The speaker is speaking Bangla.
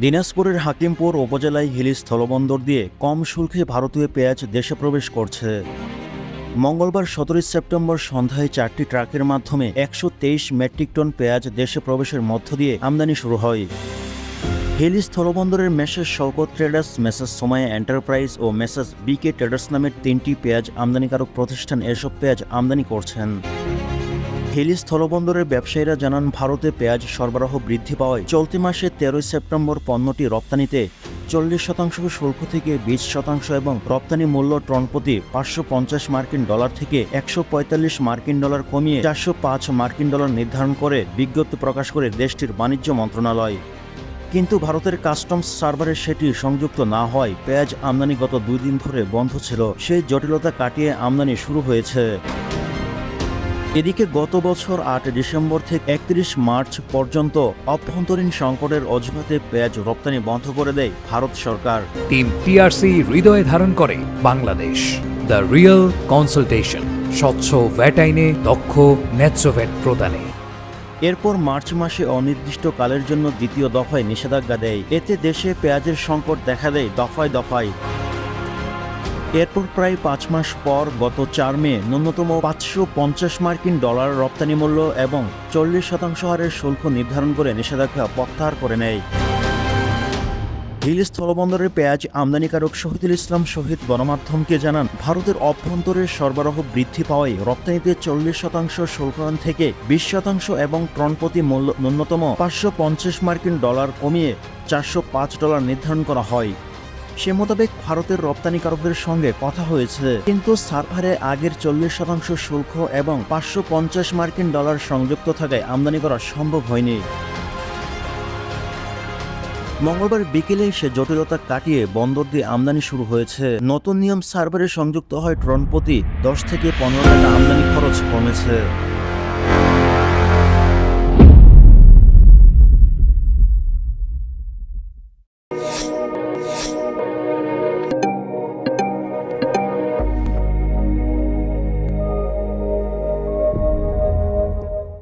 দিনাজপুরের হাকিমপুর উপজেলায় হিলি স্থলবন্দর দিয়ে কম শুল্কে ভারতীয় পেঁয়াজ দেশে প্রবেশ করছে। মঙ্গলবার ১৭ সেপ্টেম্বর সন্ধ্যায় ৪টি ট্রাকের মাধ্যমে ১২৩ মেট্রিক টন পেঁয়াজ দেশে প্রবেশের মধ্য দিয়ে আমদানি শুরু হয়। হিলি স্থলবন্দরের messrs Shaukat traders, messrs Somaya enterprise ও মেসেজ বিকে ট্রেডার্স নামের ৩টি পেঁয়াজ আমদানিকারক প্রতিষ্ঠান এসব পেঁয়াজ আমদানি করছেন। হিলি স্থলবন্দরের ব্যবসায়ীরা জানান, ভারতে পেঁয়াজ সরবরাহ বৃদ্ধি পাওয়ায় চলতি মাসে ১৩ সেপ্টেম্বর পণ্যটি রপ্তানিতে ৪০% শুল্ক থেকে ২০% এবং রপ্তানি মূল্য টন প্রতি $৫৫০ থেকে $১৪৫ কমিয়ে $৪০৫ নির্ধারণ করে বিজ্ঞপ্তি প্রকাশ করে দেশটির বাণিজ্য মন্ত্রণালয়। কিন্তু ভারতের কাস্টমস সার্ভারে সেটি সংযুক্ত না হওয়ায় পেঁয়াজ আমদানি গত ২ দিন ধরে বন্ধ ছিল। সেই জটিলতা কাটিয়ে আমদানি শুরু হয়েছে। এদিকে গত বছর ৮ ডিসেম্বর থেকে ৩১ মার্চ পর্যন্ত অভ্যন্তরীণ সংকটের অজুহাতে পেঁয়াজ রপ্তানি বন্ধ করে দেয় ভারত সরকার। টিম টিআরসি হৃদয়ে ধারণ করে বাংলাদেশ। দ্য রিয়েল কনসালটেশন, স্বচ্ছ ভ্যাট আইনে দক্ষ ন্যায্য ভ্যাট প্রদানে। এরপর মার্চ মাসে অনির্দিষ্টকালের জন্য দ্বিতীয় দফায় নিষেধাজ্ঞা দেয়। এতে দেশে পেঁয়াজের সংকট দেখা দেয় দফায় দফায়। এরপর প্রায় ৫ মাস পর গত ৪ মে ন্যূনতম $৫৫০ রপ্তানি মূল্য এবং ৪০% হারের শুল্ক নির্ধারণ করে নিষেধাজ্ঞা প্রত্যাহার করে নেয়। হিলি স্থলবন্দরের পেঁয়াজ আমদানিকারক শহীদুল ইসলাম শহীদ গণমাধ্যমকে জানান, ভারতের অভ্যন্তরের সরবরাহ বৃদ্ধি পাওয়ায় রপ্তানিতে ৪০% শুল্ক থেকে ২০% এবং টন প্রতি মূল্য ন্যূনতম $৫৫০ কমিয়ে $৪০৫ নির্ধারণ করা হয়। সে মোতাবেক ভারতের রপ্তানিকারকদের সঙ্গে কথা হয়েছে, কিন্তু সার্ভারে আগের ৪০% শুল্ক এবং $৫৫০ সংযুক্ত থাকায় আমদানি করা সম্ভব হয়নি। মঙ্গলবার বিকেলে সে জটিলতা কাটিয়ে বন্দর দিয়ে আমদানি শুরু হয়েছে। নতুন নিয়ম সার্ভারে সংযুক্ত হয় টন প্রতি ১০ থেকে ১৫ টাকা আমদানি খরচ কমেছে।